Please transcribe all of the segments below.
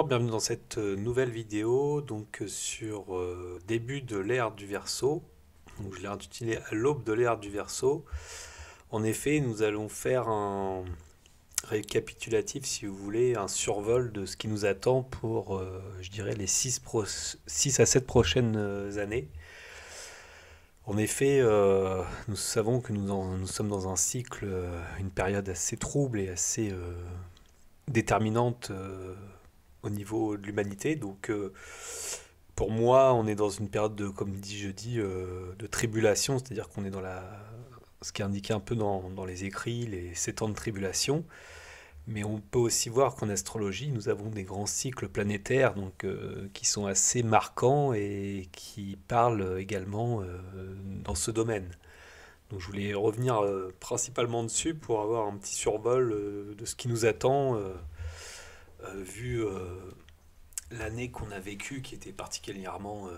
Bonjour, bienvenue dans cette nouvelle vidéo sur début de l'ère du Verseau. Donc, je l'ai intitulé à l'aube de l'ère du Verseau. En effet, nous allons faire un récapitulatif, si vous voulez, un survol de ce qui nous attend pour, je dirais, les 6 à 7 prochaines années. En effet, nous savons que nous sommes dans un cycle, une période assez trouble et assez déterminante au niveau de l'humanité. Pour moi, on est dans une période de, comme dit je dis, de tribulation, c'est-à-dire qu'on est dans ce qui est indiqué un peu dans les écrits, les 7 ans de tribulation. Mais on peut aussi voir qu'en astrologie, nous avons des grands cycles planétaires qui sont assez marquants et qui parlent également dans ce domaine. Donc je voulais revenir principalement dessus pour avoir un petit survol de ce qui nous attend, vu l'année qu'on a vécue qui était particulièrement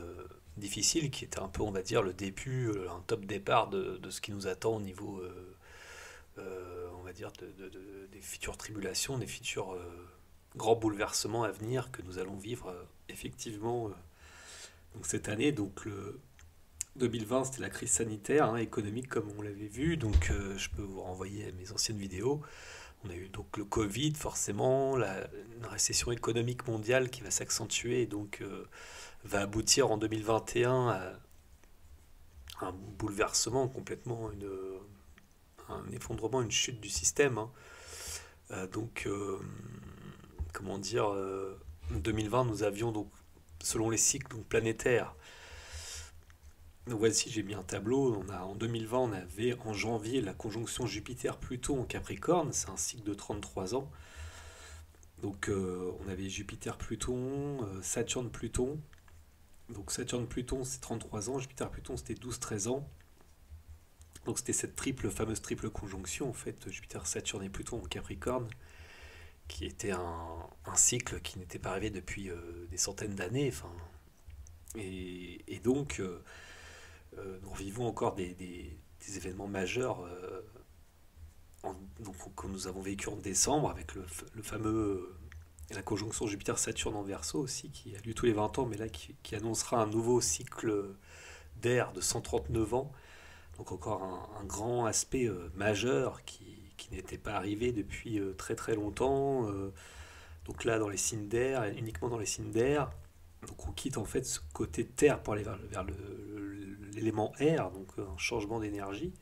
difficile, qui était un peu, on va dire, le début, un top départ de ce qui nous attend au niveau, on va dire, des futures tribulations, des futurs grands bouleversements à venir que nous allons vivre effectivement donc cette année. Donc le 2020, c'était la crise sanitaire, hein, économique comme on l'avait vu, je peux vous renvoyer à mes anciennes vidéos. On a eu donc le Covid, forcément, une récession économique mondiale qui va s'accentuer et va aboutir en 2021 à un bouleversement complètement, un effondrement, une chute du système, hein. Comment dire, en 2020, nous avions donc, selon les cycles donc, planétaires, donc voici, j'ai mis un tableau. En 2020, on avait en janvier la conjonction Jupiter-Pluton en Capricorne, c'est un cycle de 33 ans. On avait Jupiter-Pluton, Saturne-Pluton. Donc Saturne-Pluton, c'est 33 ans, Jupiter-Pluton, c'était 12-13 ans. Donc c'était cette fameuse triple conjonction, en fait, Jupiter, Saturne et Pluton en Capricorne, qui était un cycle qui n'était pas arrivé depuis des centaines d'années. Enfin, nous vivons encore des événements majeurs que nous avons vécu en décembre avec le fameux la conjonction Jupiter-Saturne en Verseau aussi qui a lieu tous les 20 ans, mais là qui annoncera un nouveau cycle d'air de 139 ans. Donc encore un grand aspect majeur qui n'était pas arrivé depuis très très longtemps. Donc là dans les signes d'air, uniquement dans les signes d'air. Donc on quitte en fait ce côté terre pour aller vers l'élément air, donc un changement d'énergie.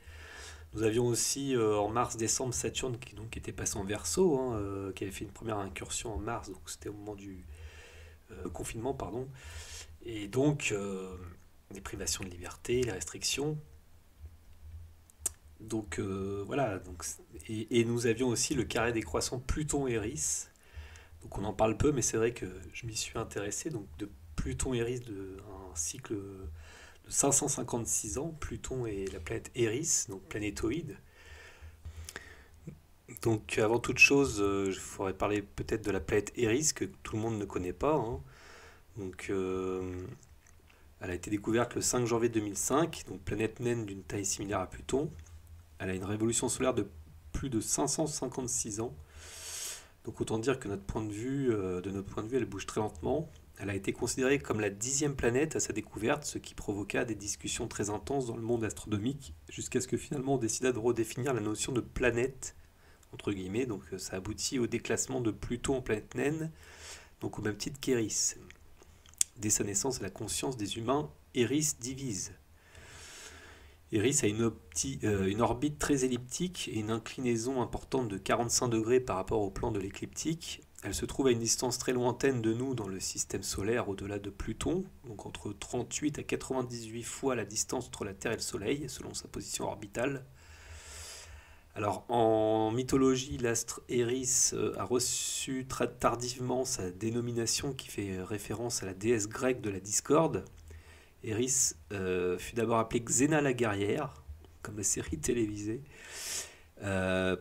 Nous avions aussi en mars-décembre Saturne qui était passé en Verseau, hein, qui avait fait une première incursion en mars, donc c'était au moment du confinement, pardon. Et les privations de liberté, les restrictions. Voilà. Et nous avions aussi le carré décroissant Pluton-Éris. Donc on en parle peu, mais c'est vrai que je m'y suis intéressé. Donc de Pluton-Éris, un cycle de 556 ans. Pluton est la planète Éris, donc planétoïde. Donc avant toute chose, il faudrait parler peut-être de la planète Éris que tout le monde ne connaît pas, hein. Donc elle a été découverte le 5 janvier 2005, donc planète naine d'une taille similaire à Pluton. Elle a une révolution solaire de plus de 556 ans. Donc autant dire que de notre point de vue, elle bouge très lentement. Elle a été considérée comme la 10e planète à sa découverte, ce qui provoqua des discussions très intenses dans le monde astronomique, jusqu'à ce que finalement on décida de redéfinir la notion de planète, entre guillemets. Donc ça aboutit au déclassement de Pluton en planète naine, donc au même titre qu'Éris. Dès sa naissance, la conscience des humains, Éris divise. Éris a une orbite très elliptique et une inclinaison importante de 45 degrés par rapport au plan de l'écliptique. Elle se trouve à une distance très lointaine de nous dans le système solaire au-delà de Pluton, donc entre 38 à 98 fois la distance entre la Terre et le Soleil, selon sa position orbitale. Alors en mythologie, l'astre Éris a reçu très tardivement sa dénomination qui fait référence à la déesse grecque de la discorde. Éris fut d'abord appelée Xena la guerrière, comme la série télévisée,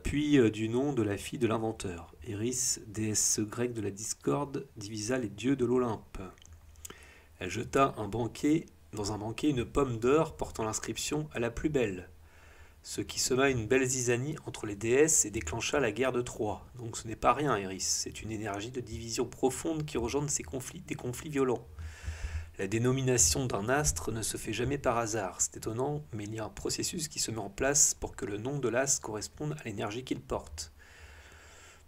puis du nom de la fille de l'inventeur. Éris, déesse grecque de la discorde, divisa les dieux de l'Olympe. Elle jeta dans un banquet une pomme d'or portant l'inscription « À la plus belle ». ce qui sema une belle zizanie entre les déesses et déclencha la guerre de Troie. Donc ce n'est pas rien, Eris, c'est une énergie de division profonde qui rejoint des conflits violents. La dénomination d'un astre ne se fait jamais par hasard, c'est étonnant, mais il y a un processus qui se met en place pour que le nom de l'astre corresponde à l'énergie qu'il porte.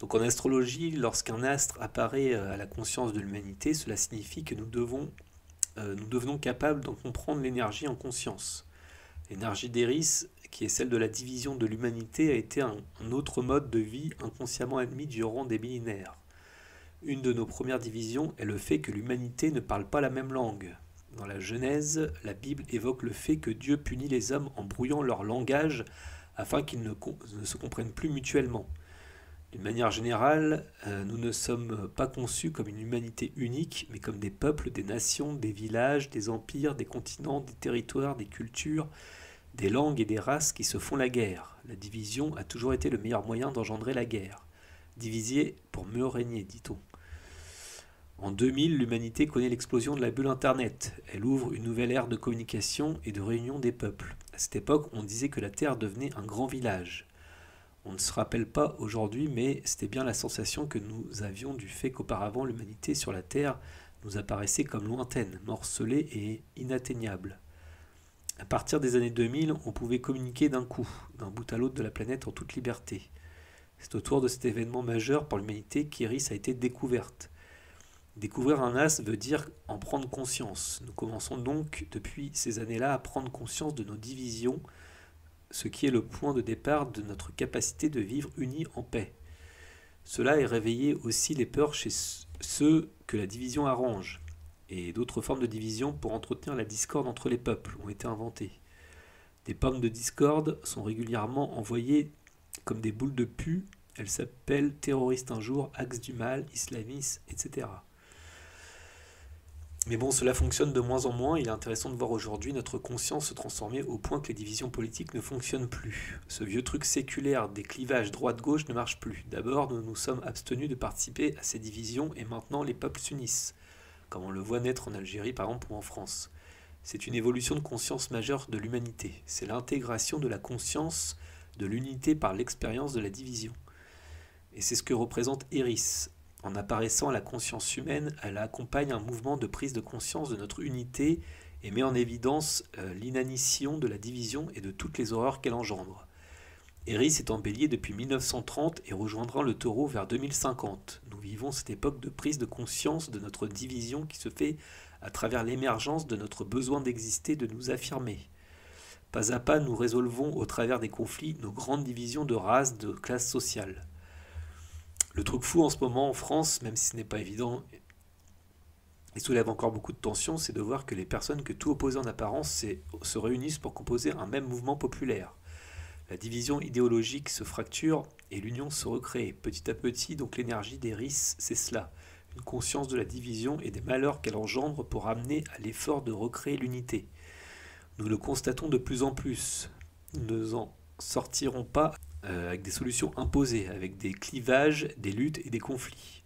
Donc en astrologie, lorsqu'un astre apparaît à la conscience de l'humanité, cela signifie que nous devenons capables d'en comprendre l'énergie en conscience. L'énergie d'Eris, qui est celle de la division de l'humanité, a été un autre mode de vie inconsciemment admis durant des millénaires. Une de nos premières divisions est le fait que l'humanité ne parle pas la même langue. Dans la Genèse, la Bible évoque le fait que Dieu punit les hommes en brouillant leur langage afin qu'ils ne se comprennent plus mutuellement. D'une manière générale, nous ne sommes pas conçus comme une humanité unique, mais comme des peuples, des nations, des villages, des empires, des continents, des territoires, des cultures, des langues et des races qui se font la guerre. La division a toujours été le meilleur moyen d'engendrer la guerre. Diviser pour mieux régner, dit-on. En 2000, l'humanité connaît l'explosion de la bulle Internet. Elle ouvre une nouvelle ère de communication et de réunion des peuples. À cette époque, on disait que la Terre devenait un grand village. On ne se rappelle pas aujourd'hui, mais c'était bien la sensation que nous avions du fait qu'auparavant l'humanité sur la Terre nous apparaissait comme lointaine, morcelée et inatteignable. À partir des années 2000, on pouvait communiquer d'un coup, d'un bout à l'autre de la planète en toute liberté. C'est autour de cet événement majeur pour l'humanité qu'Iris a été découverte. Découvrir un astre veut dire en prendre conscience. Nous commençons donc depuis ces années-là à prendre conscience de nos divisions, ce qui est le point de départ de notre capacité de vivre unis en paix. Cela est réveillé aussi les peurs chez ceux que la division arrange, et d'autres formes de division pour entretenir la discorde entre les peuples ont été inventées. Des pommes de discorde sont régulièrement envoyées comme des boules de pu, elles s'appellent terroristes un jour, axe du mal, islamistes, etc. Mais bon, cela fonctionne de moins en moins. Il est intéressant de voir aujourd'hui notre conscience se transformer au point que les divisions politiques ne fonctionnent plus. Ce vieux truc séculaire des clivages droite-gauche ne marche plus. D'abord, nous nous sommes abstenus de participer à ces divisions et maintenant les peuples s'unissent, comme on le voit naître en Algérie par exemple ou en France. C'est une évolution de conscience majeure de l'humanité. C'est l'intégration de la conscience de l'unité par l'expérience de la division. Et c'est ce que représente Eris. En apparaissant à la conscience humaine, elle accompagne un mouvement de prise de conscience de notre unité et met en évidence l'inanition de la division et de toutes les horreurs qu'elle engendre. Eris est en bélier depuis 1930 et rejoindra le taureau vers 2050. Nous vivons cette époque de prise de conscience de notre division qui se fait à travers l'émergence de notre besoin d'exister, de nous affirmer. Pas à pas, nous résolvons au travers des conflits nos grandes divisions de race, de classe sociale. Le truc fou en ce moment en France, même si ce n'est pas évident et soulève encore beaucoup de tensions, c'est de voir que les personnes que tout opposait en apparence se réunissent pour composer un même mouvement populaire. La division idéologique se fracture et l'union se recrée. Petit à petit, donc l'énergie d'Eris, c'est cela, une conscience de la division et des malheurs qu'elle engendre pour amener à l'effort de recréer l'unité. Nous le constatons de plus en plus. Nous ne en sortirons pas avec des solutions imposées, avec des clivages, des luttes et des conflits.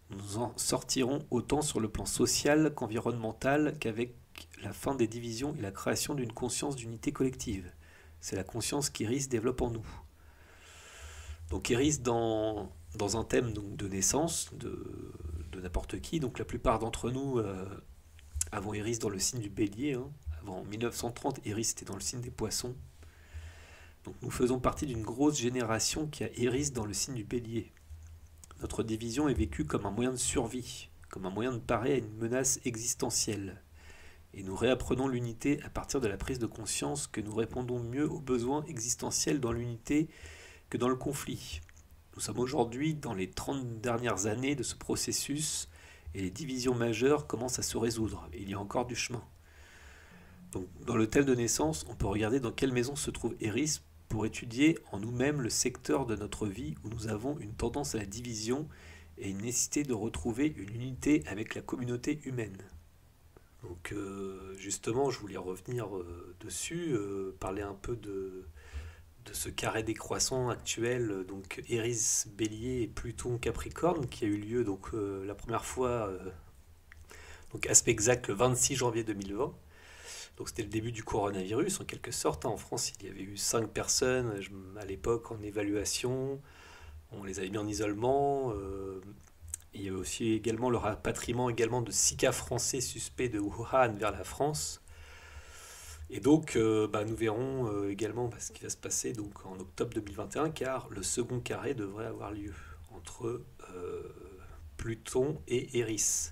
Nous en sortirons autant sur le plan social qu'environnemental qu'avec la fin des divisions et la création d'une conscience d'unité collective. C'est la conscience qu'Iris développe en nous. Donc Iris, dans un thème donc, de naissance de n'importe qui, donc la plupart d'entre nous avons Iris dans le signe du bélier. Avant 1930, Iris était dans le signe des poissons. Donc nous faisons partie d'une grosse génération qui a Iris dans le signe du bélier. Notre division est vécue comme un moyen de survie, comme un moyen de parer à une menace existentielle. Et nous réapprenons l'unité à partir de la prise de conscience que nous répondons mieux aux besoins existentiels dans l'unité que dans le conflit. Nous sommes aujourd'hui dans les 30 dernières années de ce processus et les divisions majeures commencent à se résoudre. Il y a encore du chemin. Donc, dans le thème de naissance, on peut regarder dans quelle maison se trouve Eris pour étudier en nous-mêmes le secteur de notre vie où nous avons une tendance à la division et une nécessité de retrouver une unité avec la communauté humaine. Donc justement, je voulais revenir dessus, parler un peu de ce carré décroissant actuel, donc Eris Bélier et Pluton Capricorne, qui a eu lieu donc la première fois, donc aspect exact le 26 janvier 2020. Donc c'était le début du coronavirus en quelque sorte, hein. En France, il y avait eu 5 personnes à l'époque en évaluation. On les avait mis en isolement. Il y a aussi également le rapatriement également de 6 cas français suspects de Wuhan vers la France. Et donc, nous verrons également ce qui va se passer donc, en octobre 2021, car le second carré devrait avoir lieu entre Pluton et Eris.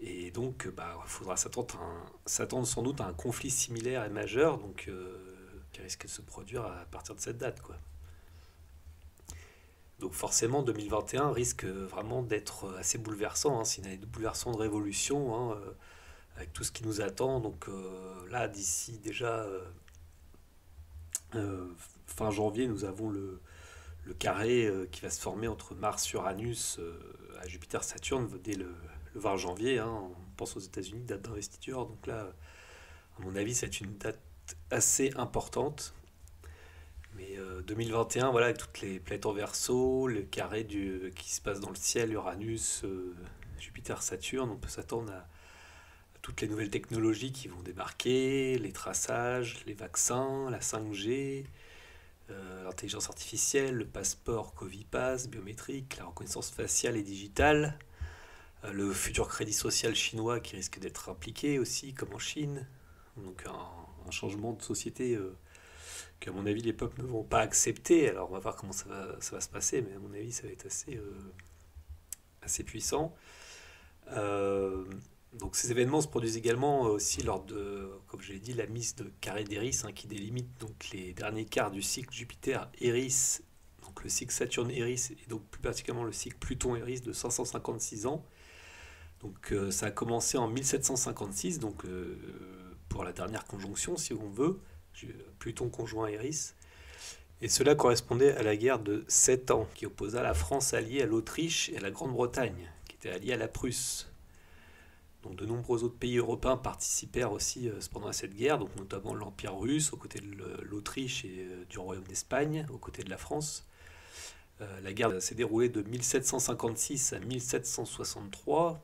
Et donc, il faudra s'attendre sans doute à un conflit similaire et majeur, donc, qui risque de se produire à partir de cette date, quoi. Donc forcément, 2021 risque vraiment d'être assez bouleversant, hein. C'est une année de bouleversant de révolution, hein, avec tout ce qui nous attend. Donc là, d'ici déjà euh, fin janvier, nous avons le carré qui va se former entre Mars-Uranus à Jupiter-Saturne dès le 20 janvier, hein. On pense aux États-Unis, date d'investiture. Donc là, à mon avis, c'est une date assez importante. Mais 2021, voilà, avec toutes les planètes en Verseau, le carré qui se passe dans le ciel, Uranus, Jupiter, Saturne, on peut s'attendre à toutes les nouvelles technologies qui vont débarquer, les traçages, les vaccins, la 5G, l'intelligence artificielle, le passeport Covipass, biométrique, la reconnaissance faciale et digitale, le futur crédit social chinois qui risque d'être impliqué aussi, comme en Chine. Donc un changement de société qu'à mon avis les peuples ne vont pas accepter. Alors on va voir comment ça va se passer, mais à mon avis ça va être assez puissant. Euh, donc ces événements se produisent également aussi lors de, comme je l'ai dit, la mise de carré d'Eris, hein, qui délimite donc les derniers quarts du cycle Jupiter-Eris, donc le cycle Saturne-Eris, et donc plus particulièrement le cycle Pluton-Eris de 556 ans. Donc ça a commencé en 1756, donc pour la dernière conjonction si on veut, Pluton conjoint Eris. Et cela correspondait à la guerre de 7 ans qui opposa la France alliée à l'Autriche et à la Grande-Bretagne, qui était alliée à la Prusse. Donc de nombreux autres pays européens participèrent aussi cependant à cette guerre, donc notamment l'Empire russe aux côtés de l'Autriche et du Royaume d'Espagne aux côtés de la France. La guerre s'est déroulée de 1756 à 1763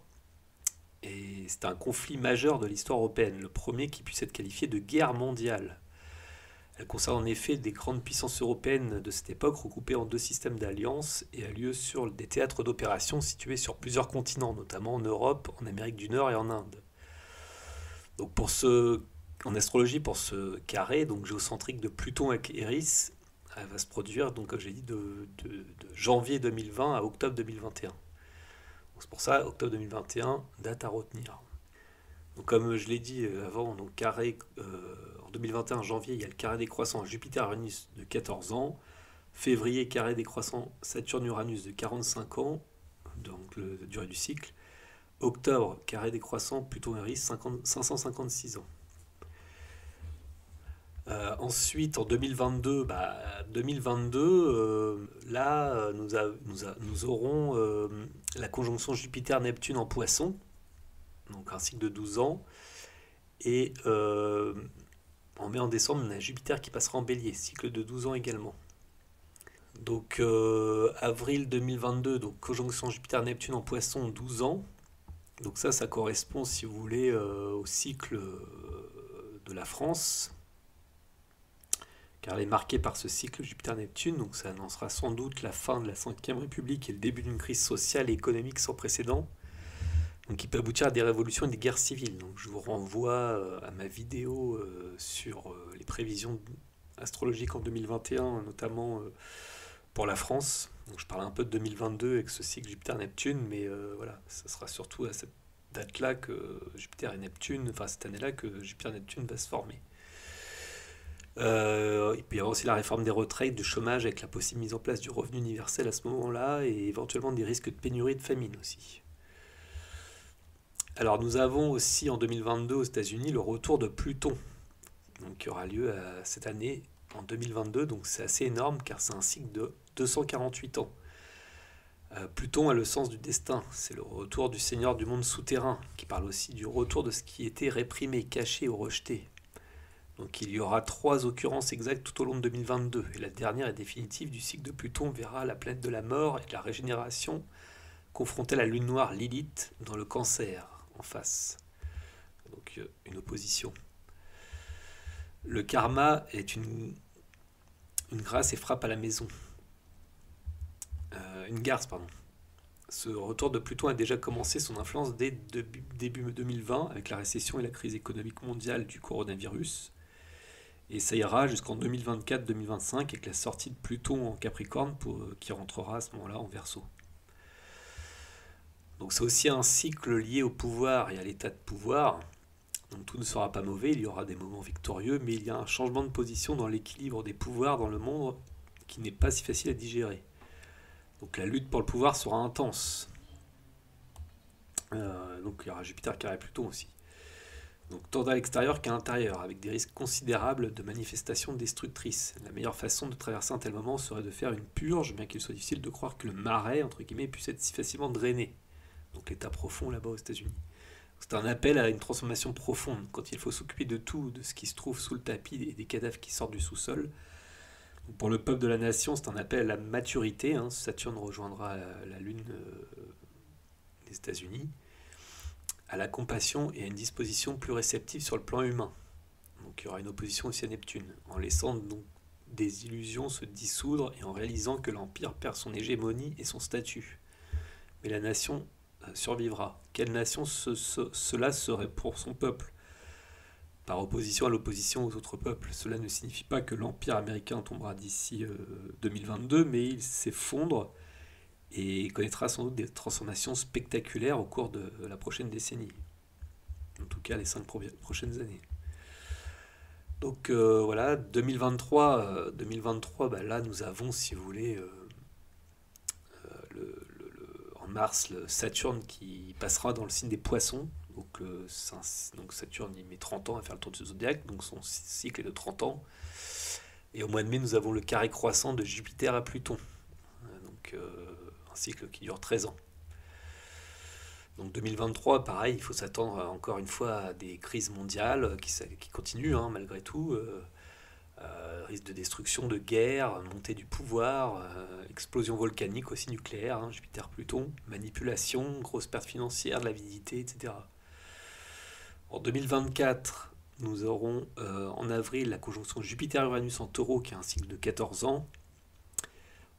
et c'était un conflit majeur de l'histoire européenne, le premier qui puisse être qualifié de guerre mondiale. Elle concerne en effet des grandes puissances européennes de cette époque regroupées en deux systèmes d'alliances et a lieu sur des théâtres d'opérations situés sur plusieurs continents, notamment en Europe, en Amérique du Nord et en Inde. Donc en astrologie, pour ce carré donc géocentrique de Pluton avec Eris, elle va se produire, donc, comme j'ai dit, de janvier 2020 à octobre 2021. C'est pour ça, octobre 2021, date à retenir. Donc, comme je l'ai dit avant, donc carré, en 2021, janvier, il y a le carré décroissant Jupiter-Uranus de 14 ans. Février, carré décroissant Saturne-Uranus de 45 ans, donc la durée du cycle. Octobre, carré décroissant Pluton-Eris, 556 ans. Ensuite, en 2022, là, nous aurons la conjonction Jupiter-Neptune en Poisson, donc un cycle de 12 ans. Et en mai, en décembre, on a Jupiter qui passera en Bélier, cycle de 12 ans également. Donc avril 2022, donc conjonction Jupiter-Neptune en Poisson, 12 ans. Donc ça correspond, si vous voulez, au cycle de la France, car elle est marquée par ce cycle Jupiter-Neptune, donc ça annoncera sans doute la fin de la Ve République et le début d'une crise sociale et économique sans précédent, donc qui peut aboutir à des révolutions et des guerres civiles. Donc je vous renvoie à ma vidéo sur les prévisions astrologiques en 2021, notamment pour la France. Donc je parle un peu de 2022 avec ce cycle Jupiter-Neptune, mais voilà, ce sera surtout à cette date-là que Jupiter et Neptune, enfin cette année-là que Jupiter-Neptune va se former. Il peut y avoir aussi la réforme des retraites, du chômage avec la possible mise en place du revenu universel à ce moment-là et éventuellement des risques de pénurie et de famine aussi. Alors nous avons aussi en 2022 aux États-Unis le retour de Pluton, donc, qui aura lieu cette année en 2022, donc c'est assez énorme car c'est un cycle de 248 ans. Pluton a le sens du destin, c'est le retour du Seigneur du monde souterrain, qui parle aussi du retour de ce qui était réprimé, caché ou rejeté. Donc il y aura 3 occurrences exactes tout au long de 2022, et la dernière et définitive du cycle de Pluton verra la planète de la mort et de la régénération confrontée à la lune noire Lilith dans le Cancer, en face. Donc une opposition. Le karma est une grâce et frappe à la maison. Une garce, pardon. Ce retour de Pluton a déjà commencé son influence dès début 2020 avec la récession et la crise économique mondiale du coronavirus. Et ça ira jusqu'en 2024-2025 avec la sortie de Pluton en Capricorne qui rentrera à ce moment-là en Verseau. Donc c'est aussi un cycle lié au pouvoir et à l'état de pouvoir. Donc tout ne sera pas mauvais, il y aura des moments victorieux, mais il y a un changement de position dans l'équilibre des pouvoirs dans le monde qui n'est pas si facile à digérer. Donc la lutte pour le pouvoir sera intense. Donc il y aura Jupiter carré Pluton aussi. Donc tant à l'extérieur qu'à l'intérieur, avec des risques considérables de manifestations destructrices. La meilleure façon de traverser un tel moment serait de faire une purge, bien qu'il soit difficile de croire que le marais, entre guillemets, puisse être si facilement drainé. Donc l'état profond là-bas aux États-Unis. C'est un appel à une transformation profonde, quand il faut s'occuper de tout, de ce qui se trouve sous le tapis et des cadavres qui sortent du sous-sol. Pour le peuple de la nation, c'est un appel à la maturité. Saturne rejoindra la Lune des États-Unis, à la compassion et à une disposition plus réceptive sur le plan humain. Donc il y aura une opposition aussi à Neptune, en laissant donc des illusions se dissoudre et en réalisant que l'Empire perd son hégémonie et son statut. Mais la nation survivra. Quelle nation cela serait pour son peuple? Par opposition à l'opposition aux autres peuples. Cela ne signifie pas que l'Empire américain tombera d'ici 2022, mais il s'effondre et connaîtra sans doute des transformations spectaculaires au cours de la prochaine décennie. En tout cas, les 5 prochaines années. Donc voilà, 2023, là nous avons, si vous voulez, en mars, le Saturne qui passera dans le signe des Poissons. Donc Saturne il met 30 ans à faire le tour du zodiaque, donc son cycle est de 30 ans. Et au mois de mai, nous avons le carré croissant de Jupiter à Pluton. Donc un cycle qui dure 13 ans. Donc 2023, pareil, il faut s'attendre encore une fois à des crises mondiales qui continuent malgré tout. Risque de destruction, de guerre, montée du pouvoir, explosion volcanique aussi nucléaire, Jupiter-Pluton, manipulation, grosse perte financière, de l'avidité, etc. En 2024, nous aurons en avril la conjonction Jupiter-Uranus en Taureau qui a un cycle de 14 ans.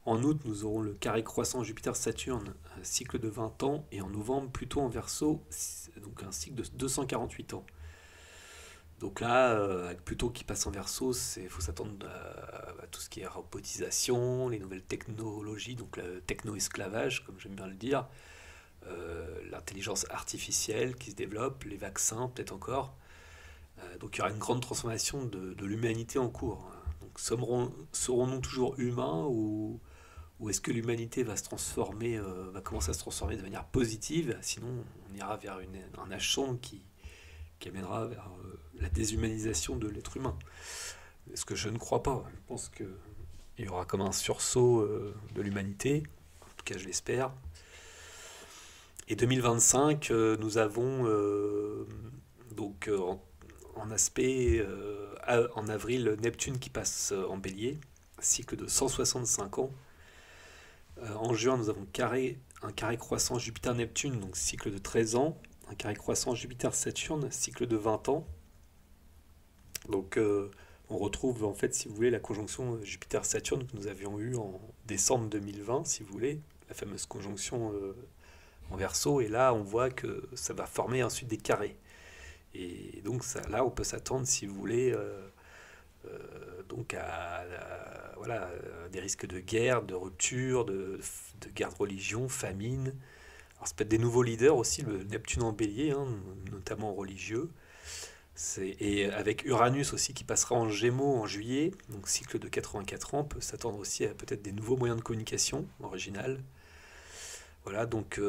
En août, nous aurons le carré croissant Jupiter-Saturne, un cycle de 20 ans. Et en novembre, Pluton en Verseau, donc un cycle de 248 ans. Donc là, avec Pluton qui passe en Verseau, il faut s'attendre à tout ce qui est robotisation, les nouvelles technologies, donc le techno-esclavage, comme j'aime bien le dire, l'intelligence artificielle qui se développe, les vaccins peut-être encore. Donc il y aura une grande transformation de l'humanité en cours. Donc serons-nous toujours humains ou est-ce que l'humanité va se transformer, va commencer à se transformer de manière positive? Sinon, on ira vers un âge qui amènera vers la déshumanisation de l'être humain. Ce que je ne crois pas. Je pense qu'il y aura comme un sursaut de l'humanité, en tout cas je l'espère. Et 2025, nous avons donc en aspect en avril Neptune qui passe en bélier, cycle de 165 ans. En juin, nous avons un carré croissant Jupiter-Neptune, donc cycle de 13 ans. Un carré croissant Jupiter-Saturne, cycle de 20 ans. Donc on retrouve en fait, si vous voulez, la conjonction Jupiter-Saturne que nous avions eue en décembre 2020, si vous voulez, la fameuse conjonction en Verseau. Et là, on voit que ça va former ensuite des carrés. Et donc là, on peut s'attendre, si vous voulez, donc voilà, des risques de guerre, de rupture, de guerre de religion, famine. Alors, ça peut être des nouveaux leaders aussi, le Neptune en bélier, notamment religieux. Et avec Uranus aussi qui passera en Gémeaux en juillet, donc cycle de 84 ans, on peut s'attendre aussi à peut-être des nouveaux moyens de communication original. Voilà, donc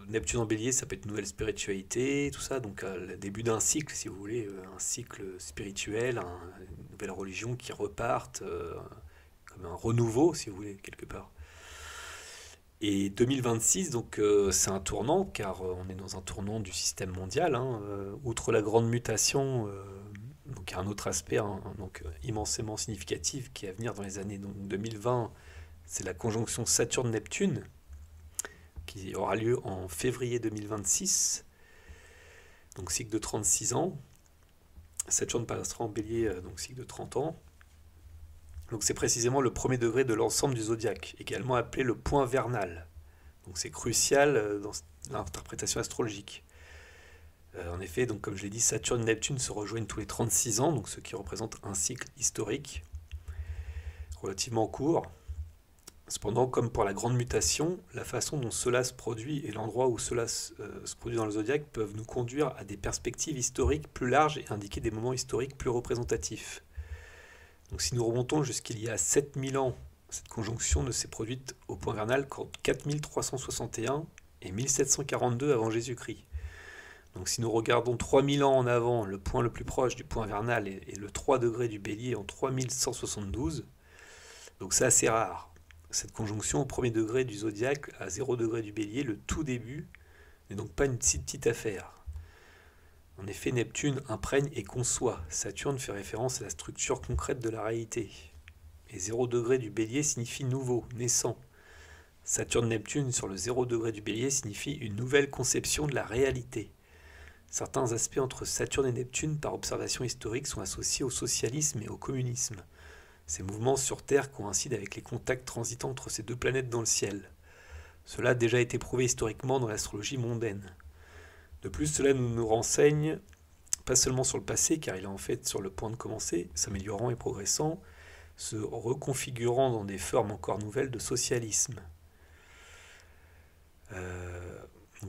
Neptune en bélier, ça peut être une nouvelle spiritualité, tout ça, donc le début d'un cycle, si vous voulez, un cycle spirituel, une nouvelle religion qui reparte, comme un renouveau, si vous voulez, quelque part. Et 2026, donc c'est un tournant, car on est dans un tournant du système mondial. Outre la grande mutation, donc il y a un autre aspect donc, immensément significatif qui est à venir dans les années donc, 2020, c'est la conjonction Saturne-Neptune, qui aura lieu en février 2026, donc cycle de 36 ans. Saturne passera en bélier, donc cycle de 30 ans. Donc c'est précisément le premier degré de l'ensemble du zodiaque, également appelé le point vernal. Donc c'est crucial dans l'interprétation astrologique. En effet, donc comme je l'ai dit, Saturne et Neptune se rejoignent tous les 36 ans, donc ce qui représente un cycle historique relativement court. Cependant, comme pour la grande mutation, la façon dont cela se produit et l'endroit où cela se produit dans le zodiaque peuvent nous conduire à des perspectives historiques plus larges et indiquer des moments historiques plus représentatifs. Donc si nous remontons jusqu'il y a 7000 ans, cette conjonction ne s'est produite au point vernal qu'en 4361 et 1742 avant Jésus-Christ. Donc si nous regardons 3000 ans en avant, le point le plus proche du point vernal est le 3 degrés du bélier en 3172. Donc c'est assez rare. Cette conjonction au premier degré du zodiaque à 0 degré du bélier, le tout début, n'est donc pas une si petite affaire. En effet, Neptune imprègne et conçoit. Saturne fait référence à la structure concrète de la réalité. Et 0 degré du bélier signifie nouveau, naissant. Saturne-Neptune sur le 0 degré du bélier signifie une nouvelle conception de la réalité. Certains aspects entre Saturne et Neptune par observation historique sont associés au socialisme et au communisme. Ces mouvements sur Terre coïncident avec les contacts transitant entre ces deux planètes dans le ciel. Cela a déjà été prouvé historiquement dans l'astrologie mondaine. De plus, cela nous renseigne pas seulement sur le passé, car il est en fait sur le point de commencer, s'améliorant et progressant, se reconfigurant dans des formes encore nouvelles de socialisme.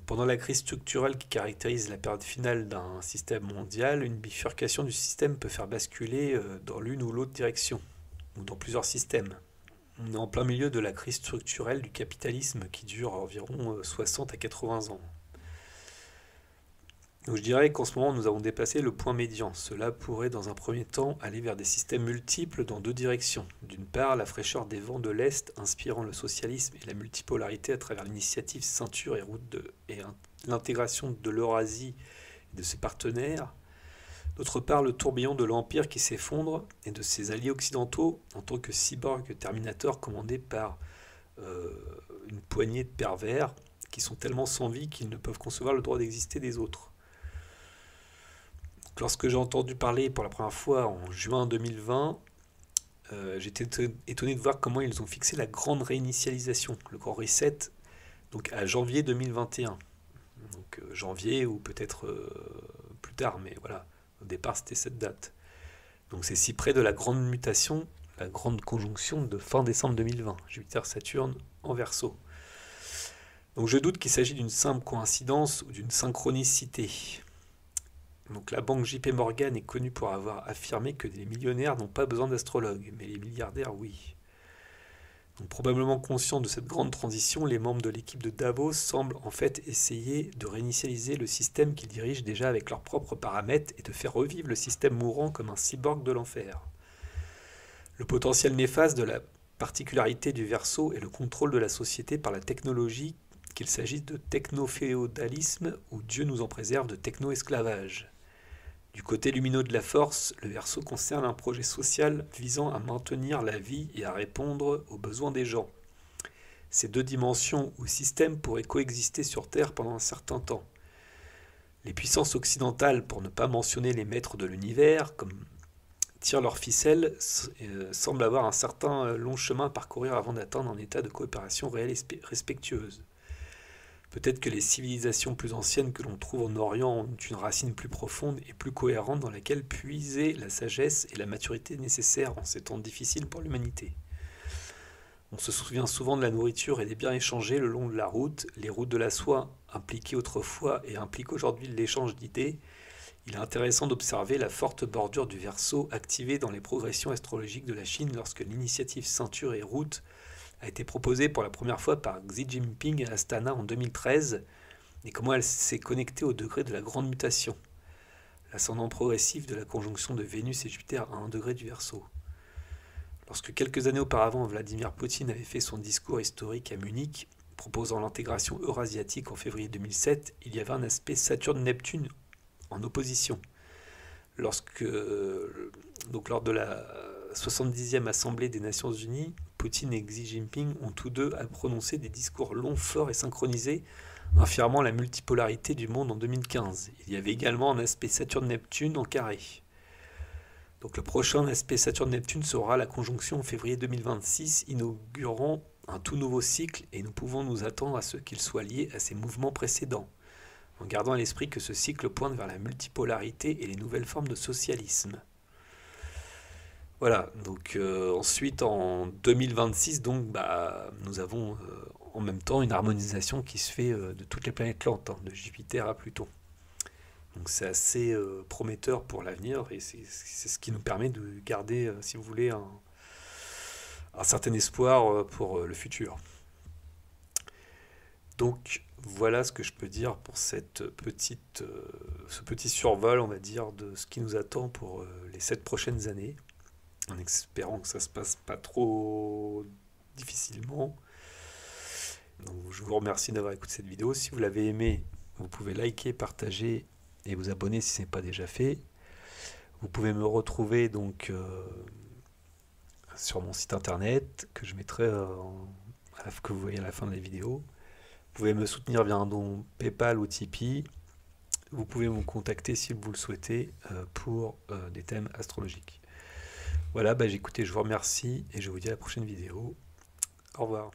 Pendant la crise structurelle qui caractérise la période finale d'un système mondial, une bifurcation du système peut faire basculer dans l'une ou l'autre direction, ou dans plusieurs systèmes. On est en plein milieu de la crise structurelle du capitalisme qui dure environ 60 à 80 ans. Donc je dirais qu'en ce moment nous avons dépassé le point médian. Cela pourrait dans un premier temps aller vers des systèmes multiples dans deux directions. D'une part, la fraîcheur des vents de l'Est inspirant le socialisme et la multipolarité à travers l'initiative Ceinture et l'intégration de l'Eurasie et de ses partenaires. D'autre part, le tourbillon de l'Empire qui s'effondre et de ses alliés occidentaux en tant que cyborg Terminator commandés par une poignée de pervers qui sont tellement sans vie qu'ils ne peuvent concevoir le droit d'exister des autres. Lorsque j'ai entendu parler pour la première fois en juin 2020, j'étais étonné de voir comment ils ont fixé la grande réinitialisation, le grand reset, donc à janvier 2021. Donc janvier ou peut-être plus tard, mais voilà, au départ c'était cette date. Donc c'est si près de la grande mutation, la grande conjonction de fin décembre 2020, Jupiter-Saturne en Verseau. Donc je doute qu'il s'agit d'une simple coïncidence ou d'une synchronicité. Donc la banque JP Morgan est connue pour avoir affirmé que les millionnaires n'ont pas besoin d'astrologues, mais les milliardaires oui. Donc probablement conscients de cette grande transition, les membres de l'équipe de Davos semblent en fait essayer de réinitialiser le système qu'ils dirigent déjà avec leurs propres paramètres et de faire revivre le système mourant comme un cyborg de l'enfer. Le potentiel néfaste de la particularité du Verseau est le contrôle de la société par la technologie, qu'il s'agisse de techno-féodalisme ou Dieu nous en préserve de techno-esclavage. Du côté lumineux de la force, le Verseau concerne un projet social visant à maintenir la vie et à répondre aux besoins des gens. Ces deux dimensions ou systèmes pourraient coexister sur Terre pendant un certain temps. Les puissances occidentales, pour ne pas mentionner les maîtres de l'univers, comme tirent leurs ficelles, semblent avoir un certain long chemin à parcourir avant d'atteindre un état de coopération réelle et respectueuse. Peut-être que les civilisations plus anciennes que l'on trouve en Orient ont une racine plus profonde et plus cohérente dans laquelle puiser la sagesse et la maturité nécessaires en ces temps difficiles pour l'humanité. On se souvient souvent de la nourriture et des biens échangés le long de la route. Les routes de la soie impliquaient autrefois et impliquent aujourd'hui l'échange d'idées. Il est intéressant d'observer la forte bordure du Verseau activée dans les progressions astrologiques de la Chine lorsque l'initiative Ceinture et Route a été proposée pour la première fois par Xi Jinping à Astana en 2013 et comment elle s'est connectée au degré de la grande mutation, l'ascendant progressif de la conjonction de Vénus et Jupiter à 1 degré du Verseau. Lorsque quelques années auparavant Vladimir Poutine avait fait son discours historique à Munich, proposant l'intégration eurasiatique en février 2007, il y avait un aspect Saturne-Neptune en opposition. Lors de la 70e Assemblée des Nations Unies, Poutine et Xi Jinping ont tous deux prononcé des discours longs, forts et synchronisés, affirmant la multipolarité du monde en 2015. Il y avait également un aspect Saturne-Neptune en carré. Donc le prochain aspect Saturne-Neptune sera la conjonction en février 2026, inaugurant un tout nouveau cycle et nous pouvons nous attendre à ce qu'il soit lié à ces mouvements précédents, en gardant à l'esprit que ce cycle pointe vers la multipolarité et les nouvelles formes de socialisme. Voilà, donc ensuite en 2026, donc, nous avons en même temps une harmonisation qui se fait de toutes les planètes lentes, hein, de Jupiter à Pluton. Donc c'est assez prometteur pour l'avenir et c'est ce qui nous permet de garder, si vous voulez, un certain espoir pour le futur. Donc voilà ce que je peux dire pour ce petit survol, on va dire, de ce qui nous attend pour les 7 prochaines années, en espérant que ça se passe pas trop difficilement. Donc, je vous remercie d'avoir écouté cette vidéo. Si vous l'avez aimée, vous pouvez liker, partager et vous abonner si ce n'est pas déjà fait. Vous pouvez me retrouver donc sur mon site internet que je mettrai que vous voyez à la fin de la vidéo. Vous pouvez me soutenir via un don PayPal ou Tipeee. Vous pouvez me contacter si vous le souhaitez pour des thèmes astrologiques. Voilà, j'ai écouté, je vous remercie et je vous dis à la prochaine vidéo. Au revoir.